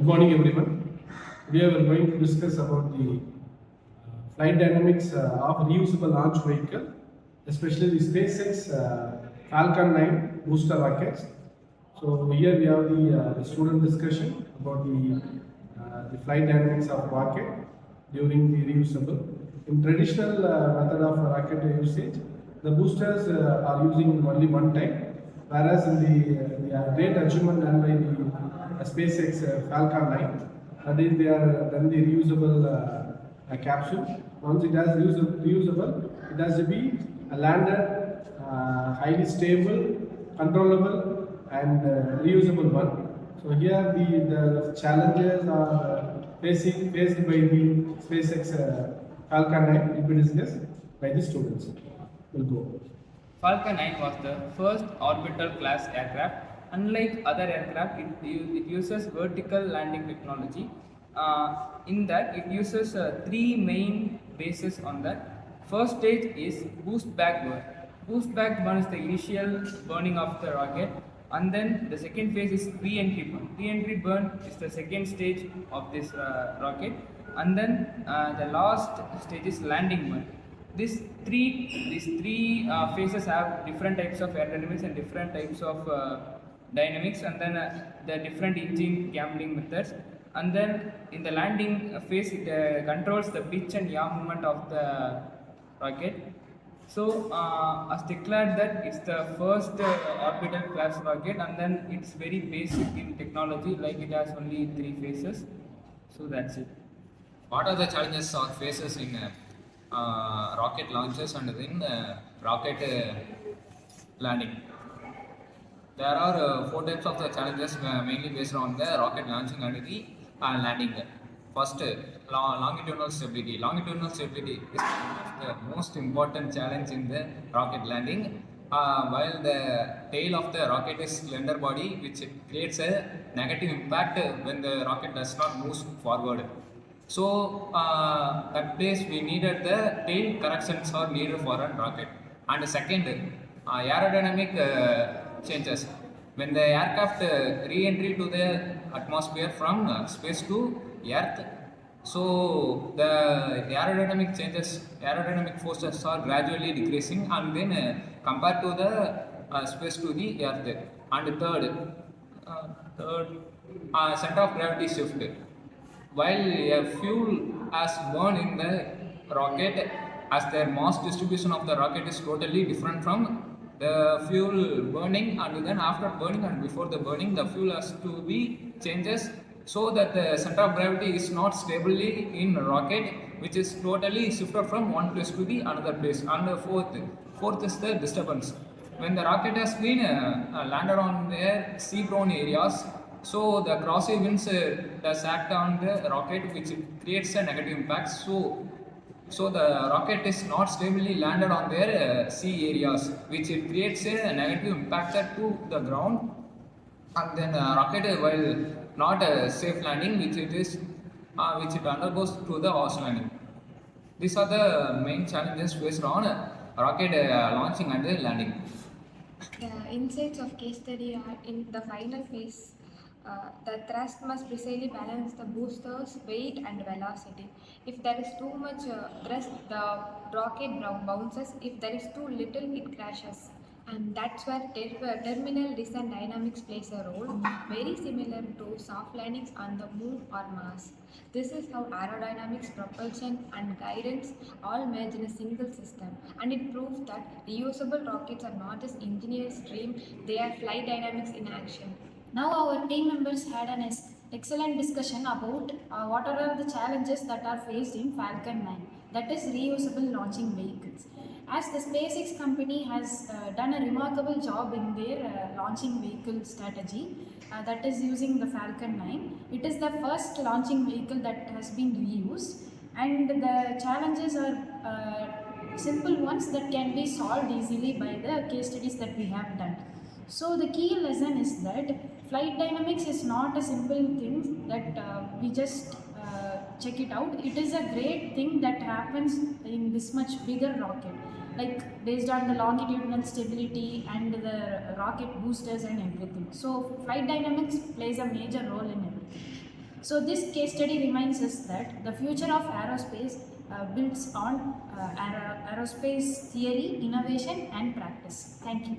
morning, everyone. Today we are going to discuss about the flight dynamics of reusable launch vehicle, especially the SpaceX Falcon 9 booster rockets. So here we have the student discussion about the flight dynamics of rocket during the reusable. In traditional method of rocket usage, the boosters are using only one time, whereas in the great achievement done by the SpaceX Falcon 9, that is they are done the reusable capsule. Once it has reusable, it has to be landed highly stable, controllable, and reusable one. So here the challenges are faced by the SpaceX Falcon 9 will be discussed by the students. We'll go. Falcon 9 was the first orbital class aircraft. Unlike other aircraft, it uses vertical landing technology. In that, it uses three main bases on that. First stage is boost back burn. Boost back burn is the initial burning of the rocket, and then the second phase is re-entry burn. Re-entry burn is the second stage of this rocket, and then the last stage is landing burn. These three phases have different types of aerodynamics and different types of dynamics, and then the different engine gambling methods. And then in the landing phase, it controls the pitch and yaw movement of the rocket. So, as declared that it's the first orbital class rocket, and then it's very basic in technology, like it has only three phases. So that's it. What are the challenges or phases in rocket launches and then rocket landing? There are four types of the challenges mainly based on the rocket launching and the landing. First, longitudinal stability. Longitudinal stability is the most important challenge in the rocket landing. While the tail of the rocket is slender body, which creates a negative impact when the rocket does not move forward. So that place we needed the tail corrections are needed for a rocket. And the second, aerodynamic changes. When the aircraft re-entry to the atmosphere from space to Earth, so the aerodynamic forces are gradually decreasing, and then compared to the space to the Earth. And third, center of gravity shift. While a fuel has burned in the rocket, as the mass distribution of the rocket is totally different from the fuel burning, and then after burning and before the burning, the fuel has to be changes so that the center of gravity is not stably in rocket, which is totally shifted from one place to the another place. And the fourth is the disturbance. When the rocket has been landed on the sea-prone areas, so the crossy winds does act on the rocket, which creates a negative impact. So the rocket is not stably landed on their sea areas, which it creates a negative impact to the ground, and then rocket while not a safe landing, which it undergoes through the harsh landing. These are the main challenges faced on rocket launching and landing. The insights of case study are in the final phase. The thrust must precisely balance the booster's weight and velocity. If there is too much thrust, the rocket bounces. If there is too little, it crashes. And that's where terminal descent dynamics plays a role, very similar to soft landings on the moon or Mars. This is how aerodynamics, propulsion, and guidance all merge in a single system. And it proves that reusable rockets are not just engineer's dream, they are flight dynamics in action. Now our team members had an excellent discussion about what are the challenges that are faced in Falcon 9, that is reusable launching vehicles. As the SpaceX company has done a remarkable job in their launching vehicle strategy, that is using the Falcon 9. It is the first launching vehicle that has been reused, and the challenges are simple ones that can be solved easily by the case studies that we have done. So the key lesson is that flight dynamics is not a simple thing that we just check it out. It is a great thing that happens in this much bigger rocket, like based on the longitudinal stability and the rocket boosters and everything. So flight dynamics plays a major role in everything. So this case study reminds us that the future of aerospace builds on aerospace theory, innovation and practice. Thank you.